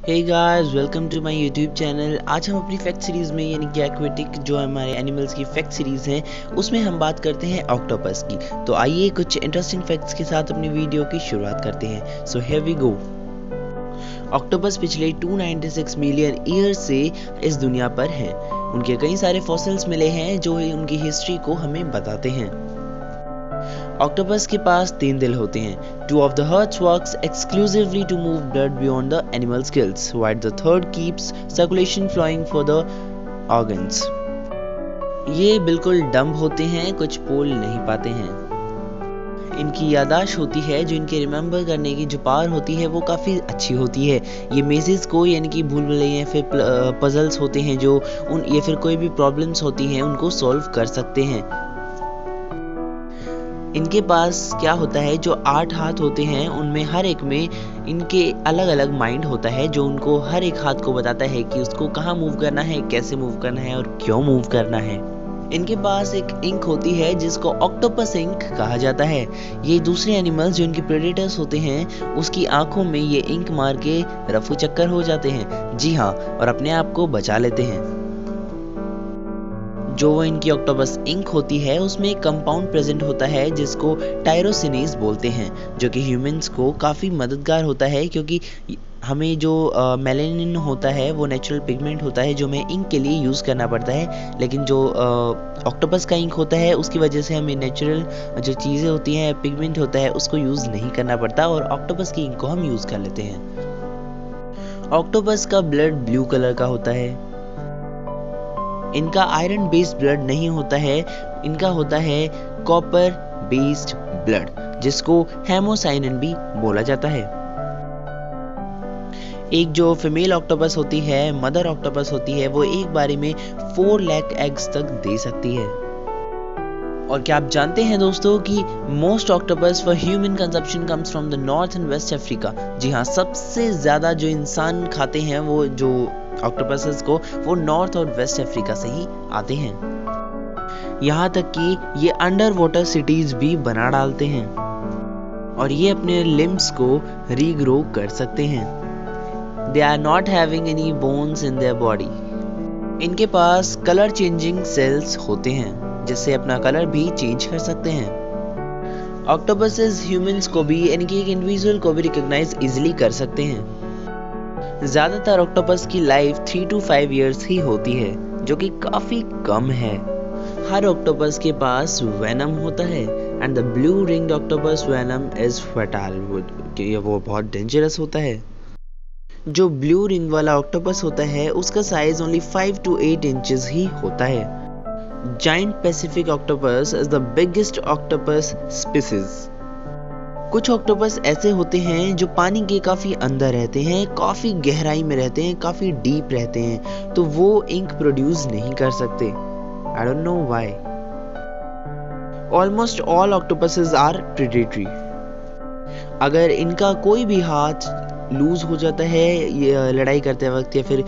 Hey guys, welcome to my YouTube channel. आज हम अपनी फैक्ट सीरीज़ में यानी कि एक्वेटिक जो हमारे एनिमल्स की फैक्ट सीरीज़ हैं उसमें हम बात करते हैं ऑक्टोपस की। तो आइए कुछ इंटरेस्टिंग फैक्ट्स के साथ अपनी वीडियो की शुरुआत करते हैं। So here we go. Octopus पिछले 296 मिलियन ईयर से इस दुनिया पर हैं। उनके कई सारे फॉसिल्स मिले हैं जो उनकी हिस्ट्री को हमें बताते हैं। ऑक्टोपस के पास 3 दिल होते हैं। 2 of the hearts works exclusively to move blood beyond the animal's gills, while the third keeps circulation flowing for the organs. ये बिल्कुल डम्ब होते हैं, कुछ बोल नहीं पाते हैं। इनकी यादाश्त होती है, जो इनके रिमेंबर करने की जो पावर होती है वो काफ़ी अच्छी होती है। ये मेजेस को यानी कि भूल भुलैया फिर पजल्स होते हैं जो या फिर कोई भी प्रॉब्लम्स होती हैं उनको सॉल्व कर सकते हैं। इनके पास क्या होता है, जो 8 हाथ होते हैं उनमें हर एक में इनके अलग अलग माइंड होता है जो उनको हर एक हाथ को बताता है कि उसको कहाँ मूव करना है, कैसे मूव करना है और क्यों मूव करना है। इनके पास एक इंक होती है जिसको ऑक्टोपस इंक कहा जाता है। ये दूसरे एनिमल्स जो इनके प्रेडेटर्स होते हैं उसकी आंखों में ये इंक मार के रफू चक्कर हो जाते हैं, जी हाँ, और अपने आप को बचा लेते हैं। जो वो इनकी ऑक्टोपस इंक होती है उसमें एक कंपाउंड प्रेजेंट होता है जिसको टायरोसिनेज बोलते हैं, जो कि ह्यूमंस को काफ़ी मददगार होता है क्योंकि हमें जो मेलानिन होता है वो नेचुरल पिगमेंट होता है जो हमें इंक के लिए यूज़ करना पड़ता है, लेकिन जो ऑक्टोपस का इंक होता है उसकी वजह से हमें नेचुरल जो चीज़ें होती हैं, पिगमेंट होता है, उसको यूज़ नहीं करना पड़ता और ऑक्टोपस की इंक को हम यूज़ कर लेते हैं। ऑक्टोपस का ब्लड ब्लू कलर का होता है। इनका आयरन बेस्ड ब्लड नहीं होता है, इनका होता है कॉपर बेस्ड ब्लड, जिसको हेमोसाइनिन भी बोला जाता है। एक जो फीमेल ऑक्टोपस होती है, मदर ऑक्टोपस होती है, वो एक बारी में 4 लाख एग्स तक दे सकती है। और क्या आप जानते हैं दोस्तों कि most octopus for human consumption comes from the north and west Africa. जी हाँ, सबसे ज़्यादा जो इंसान खाते हैं वो जो ऑक्टोपसेस को वो नॉर्थ और वेस्ट अफ्रीका से ही आते हैं। यहाँ तक कि ये अंडर वाटर सिटीज भी बना डालते हैं और ये अपने लिम्स को रीग्रो कर सकते हैं। They are not having any bones in their body. इनके पास कलर चेंजिंग सेल्स होते हैं जिससे अपना कलर भी चेंज कर सकते हैं। ऑक्टोपसेस ह्यूमंस को भी यानी कि एक इंडिविजुअल को भी रिकॉग्नाइज इजीली कर सकते हैं। ज़्यादातर ऑक्टोपस की लाइफ 3 to 5 years ही होती है, जो कि काफ़ी कम है। हर ऑक्टोपस के पास वेनम होता है and the blue ringed octopus venom is fatal, वो बहुत डेंजरस होता है। जो ब्लू रिंग वाला ऑक्टोपस होता है उसका साइज ओनली 5 to 8 इंचेस ही होता है। Giant Pacific octopus is the biggest octopus species. कुछ ऑक्टोपस ऐसे होते हैं जो पानी के काफ़ी अंदर रहते हैं, काफ़ी गहराई में रहते हैं, काफ़ी डीप रहते हैं, तो वो इंक प्रोड्यूस नहीं कर सकते। I don't know why. Almost all octopuses are predatory. अगर इनका कोई भी हाथ लूज हो जाता है लड़ाई करते वक्त या फिर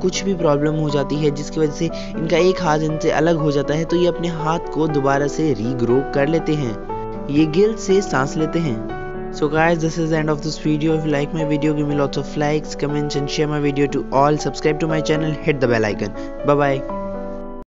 कुछ भी प्रॉब्लम हो जाती है जिसकी वजह से इनका एक हाथ इनसे अलग हो जाता है, तो ये अपने हाथ को दोबारा से रीग्रो कर लेते हैं। ये गिल से सांस लेते हैं। So guys, this is the end of this video. If you like my video, give me lots of likes, comments and share my video to all. Subscribe to my channel, hit the bell icon. Bye bye.